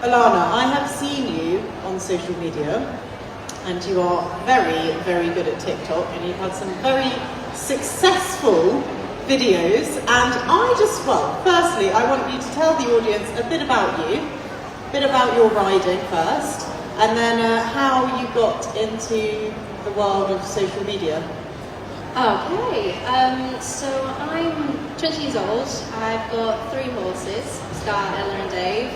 Alanna, I have seen you on social media, and you are very, very good at TikTok, and you've had some very successful videos. And firstly, I want you to tell the audience a bit about you, a bit about your riding first, and then how you got into the world of social media. Okay, so I'm 20 years old. I've got 3 horses, Star, Ella and Dave,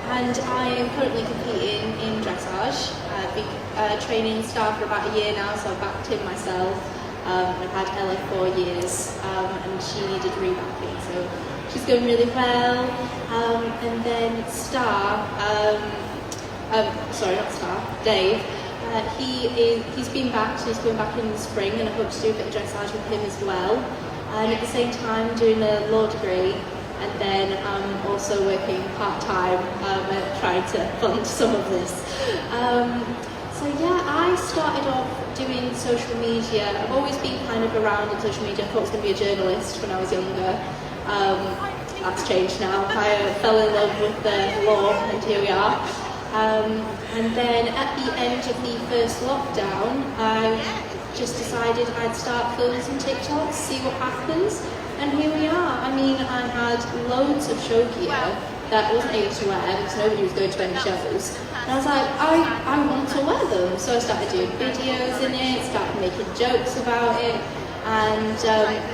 and I am currently competing in dressage. I've been training Star for about a year now, so I've backed him myself. I've had Ella 4 years, and she needed revamping, so she's going really well. And then Star, sorry, not Star, Dave. He's been back, so he's going back in the spring, and I hope to do a bit of dressage with him as well. And at the same time, doing a law degree, and then I'm also working part-time, trying to fund some of this. So yeah, I started off doing social media. I've always been kind of around on social media. I thought I was going to be a journalist when I was younger. That's changed now. I fell in love with the law, and here we are. And then at the end of the first lockdown, I just decided I'd start filming some TikToks, see what happens, and here we are. I mean, I had loads of show gear that I wasn't able to wear because nobody was going to any shows. And I was like, I want to wear them. So I started doing videos in it, started making jokes about it, and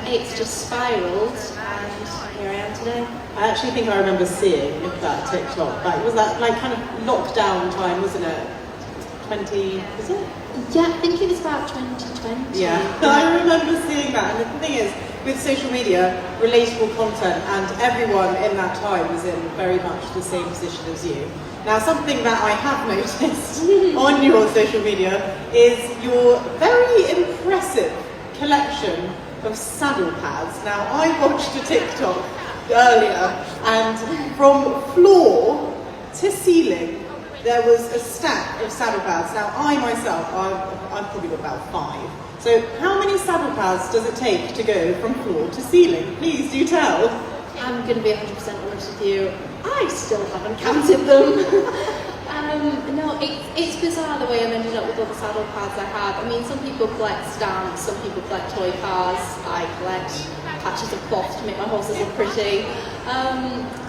it's just spiraled, and here I am today. I actually think I remember seeing that TikTok back. Was that like kind of lockdown time, wasn't it? 20, was it? Yeah, I think it was about 2020. Yeah, I remember seeing that. And the thing is, with social media, relatable content, and everyone in that time was in very much the same position as you. Now, something that I have noticed on your social media is your very impressive collection of saddle pads. Now, I watched a TikTok earlier, and from floor to ceiling there was a stack of saddle pads. Now I myself, I've probably got about 5. So how many saddle pads does it take to go from floor to ceiling? Please do tell. I'm going to be 100% honest with you, I still haven't counted them. No, it's bizarre the way I've ended up with all the saddle pads I have. I mean, some people collect stamps, some people collect toy cars, I collect patches of cloth to make my horses look pretty.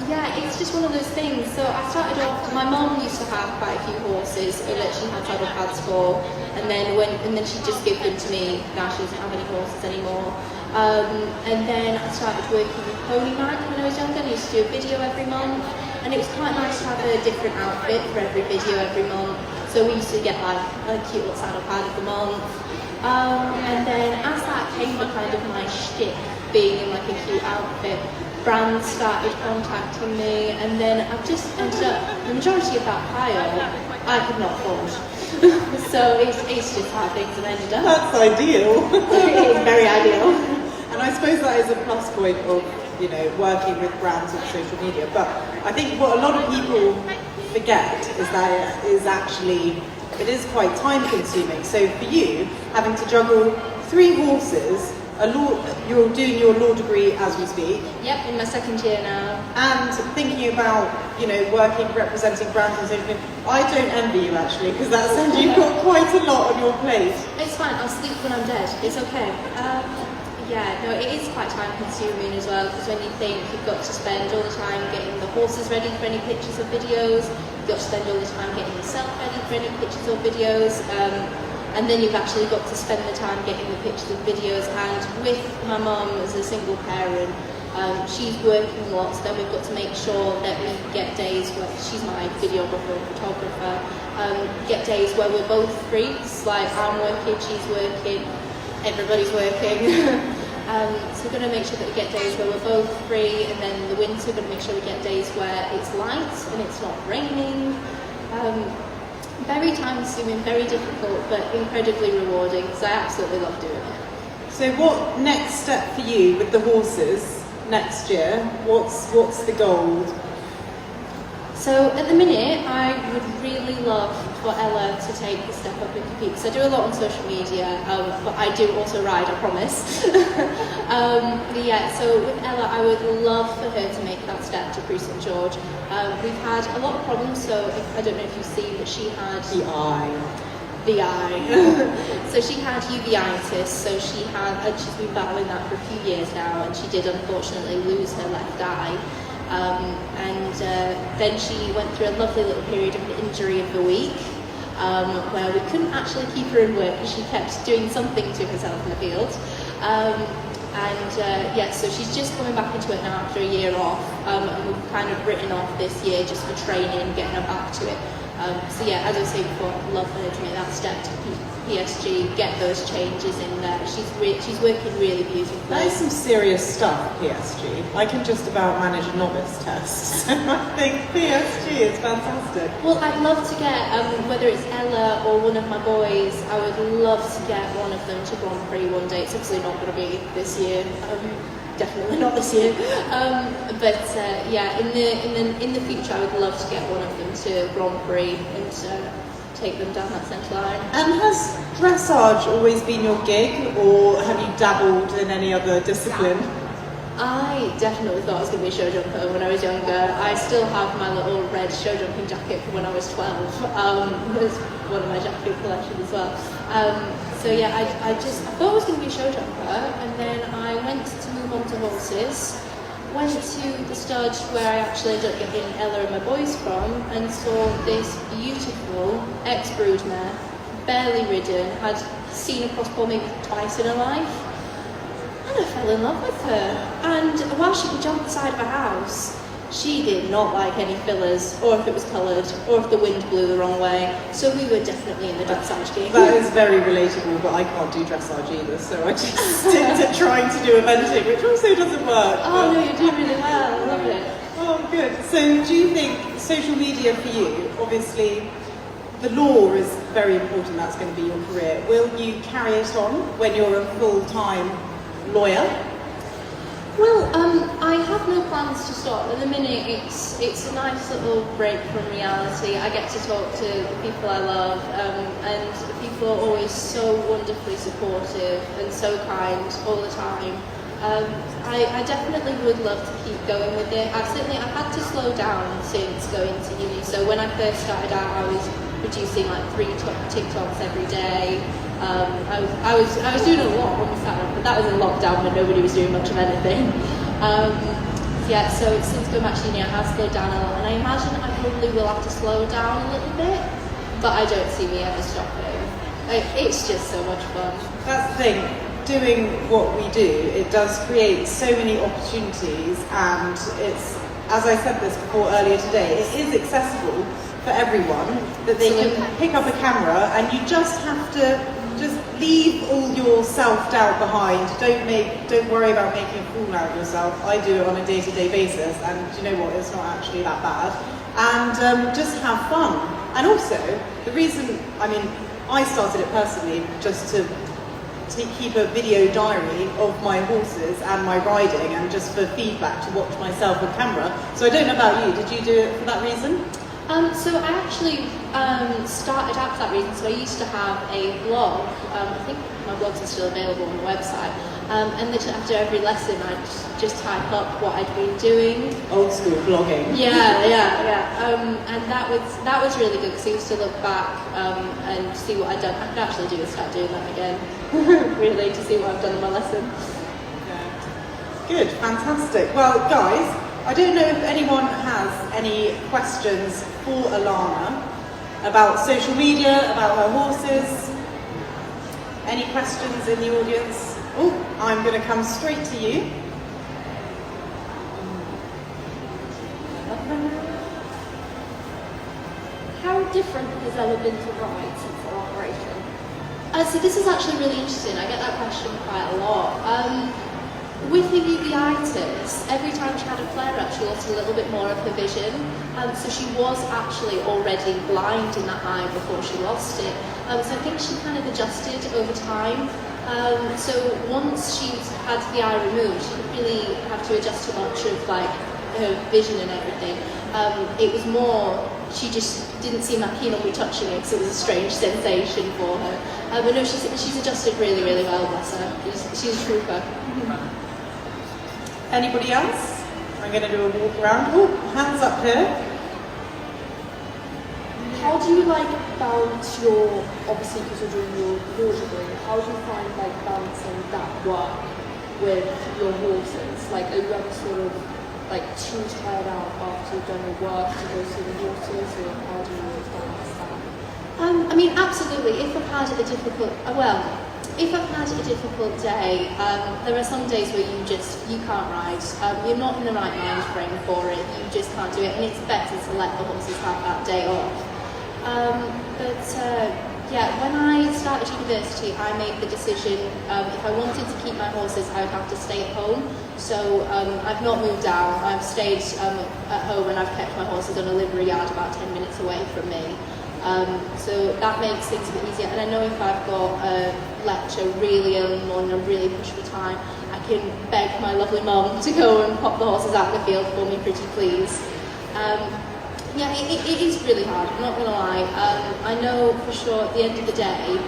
Yeah, it's just one of those things. So I started off, my mum used to have quite a few horses that she had saddle pads for, and then she just gave them to me. Now she doesn't have any horses anymore. And then I started working with Pony Mag when I was younger. I used to do a video every month, and it was quite nice to have a different outfit for every video every month. So we used to get like a cute little saddle pad of the month. And then as that came to kind of my shtick, being in like a cute outfit, brands started contacting me, and then I've just ended up, the majority of that pile I could not afford. So it's just how things have ended up. That's ideal. It is very ideal. And I suppose that is a plus point of, you know, working with brands on social media. But I think what a lot of people forget is that it is quite time consuming. So for you, having to juggle 3 horses, you're doing your law degree as we speak. Yep, in my 2nd year now. And thinking about, you know, representing brands on social media. I don't envy you actually, because that sounds you've got quite a lot on your plate. It's fine, I'll sleep when I'm dead. It's okay. Yeah, no, it is quite time consuming as well, because when you think you've got to spend all the time getting the horses ready for any pictures or videos, you've got to spend all the time getting yourself ready for any pictures or videos, and then you've actually got to spend the time getting the pictures and videos. And with my mum as a single parent, she's working lots, then we've got to make sure that we get days where, she's my videographer and photographer, get days where we're both free. It's like I'm working, she's working, everybody's working. So we're going to make sure that we get days where we're both free, and then in the winter we're going to make sure we get days where it's light and it's not raining. Very time consuming, very difficult, but incredibly rewarding, because I absolutely love doing it. So what next step for you with the horses next year? What's the goal? So at the minute, I would really love for Ella to take the step up and compete. Because I do a lot on social media, but I do also ride, I promise. But yeah, so with Ella, I would love for her to make that step to Prix St George. We've had a lot of problems, so I don't know if you've seen, but she had the eye. So she had uveitis, so she's been battling that for a few years now, and she did unfortunately lose her left eye. Then she went through a lovely little period of an injury of the week, where we couldn't actually keep her in work because she kept doing something to herself in the field. So she's just coming back into it now after a year off, and we've kind of written off this year just for training, getting her back to it. So yeah, as I was saying before, I'd love for her to make that step to PSG, get those changes in there. She's working really beautifully. That is some serious stuff, PSG. I can just about manage a novice test. I think PSG is fantastic. Well, I'd love to get, whether it's Ella or one of my boys, I would love to get one of them to Grand Prix one day. It's obviously not going to be this year. Definitely not this year. In the future, I would love to get one of them to Grand Prix and take them down that centre line. And has dressage always been your gig, or have you dabbled in any other discipline? I definitely thought I was going to be a show jumper when I was younger. I still have my little red show jumping jacket from when I was 12. It's one of my jacket collections as well. I thought I was going to be a show jumper, and then I went to move on to horses. Went to the stud where I actually ended up getting Ella and my boys from, and saw this beautiful ex-brood mare, barely ridden, had seen a crossbow maybe twice in her life, and I fell in love with her. And while she could jump the side of a house, she did not like any fillers, or if it was coloured, or if the wind blew the wrong way. So we were definitely in the dressage game. That is very relatable, but I can't do dressage either, so I just stick to trying to do eventing, which also doesn't work. Oh no, you're doing really well. I love it. Oh, good. So do you think social media for you, obviously the law is very important, that's going to be your career. Will you carry it on when you're a full-time lawyer? Well, I have no plans to stop. At the minute, it's a nice little break from reality. I get to talk to the people I love, and people are always so wonderfully supportive and so kind all the time. I definitely would love to keep going with it. I've had to slow down since going to uni. So when I first started out, I was producing like 3 TikToks every day. I was doing a lot when we started, but that was in lockdown when nobody was doing much of anything. So since going back to uni, I have slowed down a lot, and I imagine I probably will have to slow down a little bit, but I don't see me ever stopping. It's just so much fun. That's the thing. Doing what we do, it does create so many opportunities, and it's, as I said this before earlier today, it is accessible for everyone, that they can pick up a camera, and you just have to just leave all your self-doubt behind. Don't worry about making a fool out of yourself. I do it on a day-to-day basis, and you know what, it's not actually that bad. And just have fun. And also, the reason, I started it personally just to keep a video diary of my horses and my riding, and just for feedback to watch myself on camera. So I don't know about you, did you do it for that reason? So I actually started out for that reason. So I used to have a blog. I think my blogs are still available on the website. And then after every lesson, I'd just type up what I'd been doing. Old school blogging. Yeah. And that was really good, because I used to look back and see what I'd done. I could actually start doing that again, really, to see what I've done in my lesson. Yeah. Good, fantastic. Well, guys, I don't know if anyone has any questions for Alanna about social media, about her horses. Any questions in the audience? Oh, I'm going to come straight to you. How different has Ella been to ride since her operation? So this is actually really interesting. I get that question quite a lot. With the uveitis, every time she had a flare-up, she lost a little bit more of her vision. So she was actually already blind in that eye before she lost it. So I think she kind of adjusted over time. So once she'd had the eye removed, she didn't really have to adjust too much of her vision and everything. It was more, she just didn't seem that keen on me touching it because it was a strange sensation for her. But no, she's adjusted really, really well, bless her. She's a trooper. Anybody else? I'm going to do a walk around. Oh, hands up here. How do you balance your, obviously because you're doing your law degree, how do you find balancing that work with your horses? Are you ever sort of too tired out after you've done your work to go see the horses, or how do you balance that? I mean, absolutely. If I've had a difficult, if I've had a difficult day, there are some days where you can't ride. You're not in the right mind frame for it. You just can't do it, and it's better to let the horses have that day off. Yeah, when I started university, I made the decision, if I wanted to keep my horses, I would have to stay at home. So I've not moved out, I've stayed at home, and I've kept my horses on a livery yard about 10 minutes away from me. So that makes things a bit easier. And I know if I've got a lecture really early in the morning, I'm really pushed for time, I can beg my lovely mum to go and pop the horses out in the field for me, pretty please. Yeah, it is really hard, I'm not going to lie. I know for sure at the end of the day,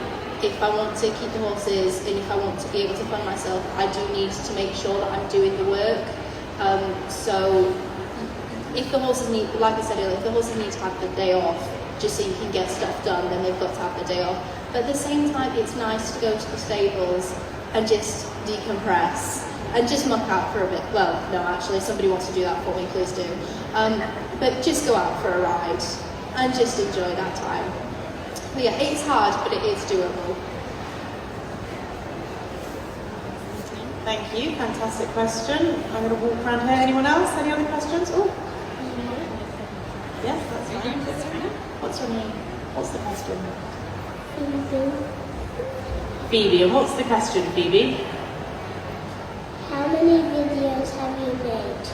if I want to keep the horses and if I want to be able to fund myself, I do need to make sure that I'm doing the work. So if the horses need, like I said earlier, if the horses need to have the day off, just so you can get stuff done, then they've got to have the day off. But at the same time, it's nice to go to the stables and just decompress and just muck out for a bit. Well, no, actually, if somebody wants to do that for me, please do. But just go out for a ride and just enjoy that time. But yeah, it's hard, but it is doable. Thank you, fantastic question. I'm going to walk around here. Anyone else? Any other questions? Oh, yes, that's fine. What's your name? What's the question? Phoebe. And what's the question, Phoebe? How many videos have you made?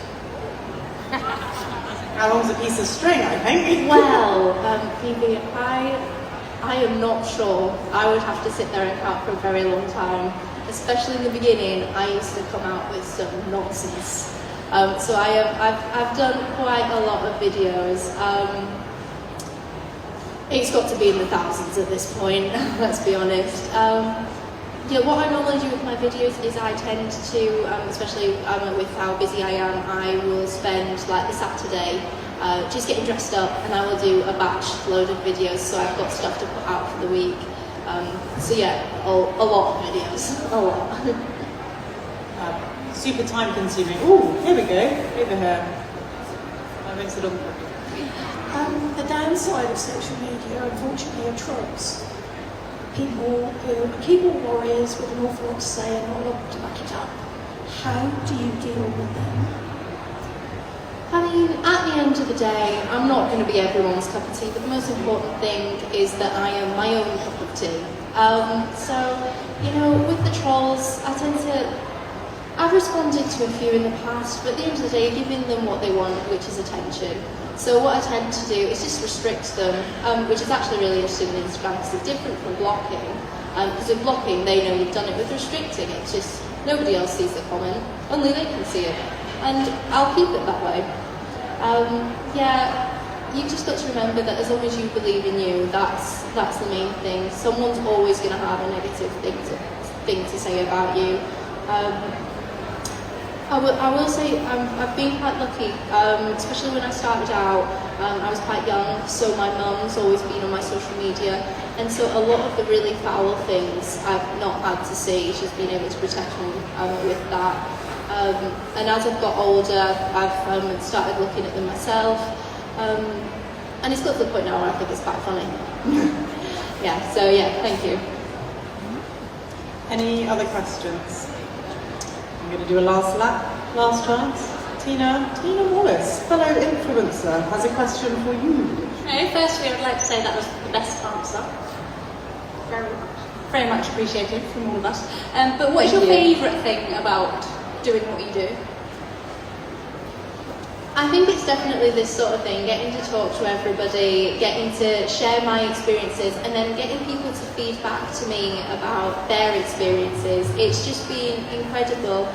How long's a piece of string, I think? Well, Phoebe, I am not sure. I would have to sit there and count for a very long time. Especially in the beginning, I used to come out with some nonsense. So I've done quite a lot of videos. It's got to be in the thousands at this point, let's be honest. Yeah, what I normally do with my videos is I tend to, especially with how busy I am, I will spend the Saturday just getting dressed up, and I will do a batch load of videos, so I've got stuff to put out for the week. So yeah, a lot of videos, a lot. Super time consuming. Oh, here we go, over here. The downside of social media, unfortunately, are trolls. People who are keyboard warriors with an awful lot to say and not a lot to back it up. How do you deal with them? I mean, at the end of the day, I'm not going to be everyone's cup of tea, but the most important thing is that I am my own cup of tea. So, with the trolls, I've responded to a few in the past, but at the end of the day, giving them what they want, which is attention. So what I tend to do is just restrict them, which is actually really interesting on Instagram because it's different from blocking. Because with blocking, they know you've done it. With restricting, it's just nobody else sees the comment, only they can see it. And I'll keep it that way. Yeah, you've just got to remember that as long as you believe in you, that's the main thing. Someone's always going to have a negative thing to say about you. I will say I've been quite lucky, especially when I started out. I was quite young, so my mum's always been on my social media, and so a lot of the really foul things I've not had to see. She's been able to protect me with that. And as I've got older, I've started looking at them myself, and it's got to the point now where I think it's quite funny. Yeah, so yeah, thank you. Any other questions? I'm going to do a last last chance. Tina Wallace, fellow influencer, has a question for you. Firstly, I would like to say that was the best answer. Very much appreciated from all of us. But what is your favourite thing about doing what you do? I think it's definitely this sort of thing, getting to talk to everybody, getting to share my experiences, and then getting people to feed back to me about their experiences. It's just been incredible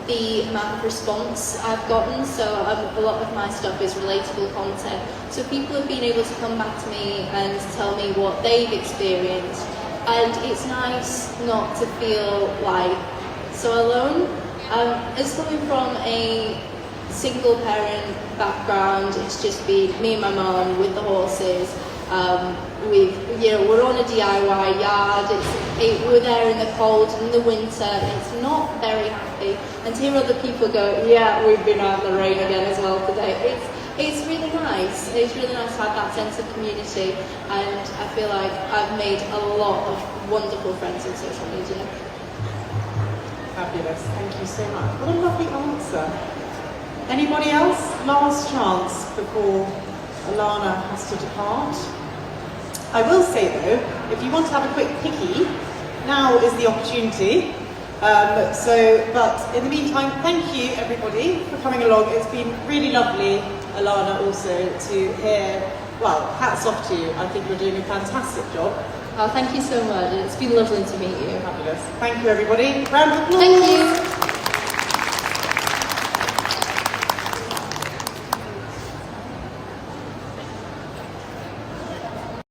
the amount of response I've gotten. So a lot of my stuff is relatable content. So people have been able to come back to me and tell me what they've experienced. And it's nice not to feel like so alone. As coming from a single parent background, it's just been me and my mum with the horses. We're on a DIY yard. We're there in the cold and in the winter. It's not very happy. And to hear other people go, yeah, we've been out in the rain again as well today. It's really nice. It's really nice to have that sense of community. And I feel like I've made a lot of wonderful friends on social media. Fabulous. Thank you so much. What a lovely answer. Anybody else? Last chance before Alanna has to depart. I will say though, if you want to have a quick picky, now is the opportunity. But in the meantime, thank you everybody for coming along. It's been really lovely, Alanna, also to hear, well, hats off to you. I think you're doing a fantastic job. Oh, thank you so much. It's been lovely to meet you. Fabulous. Thank you everybody. Round of applause. Thank you.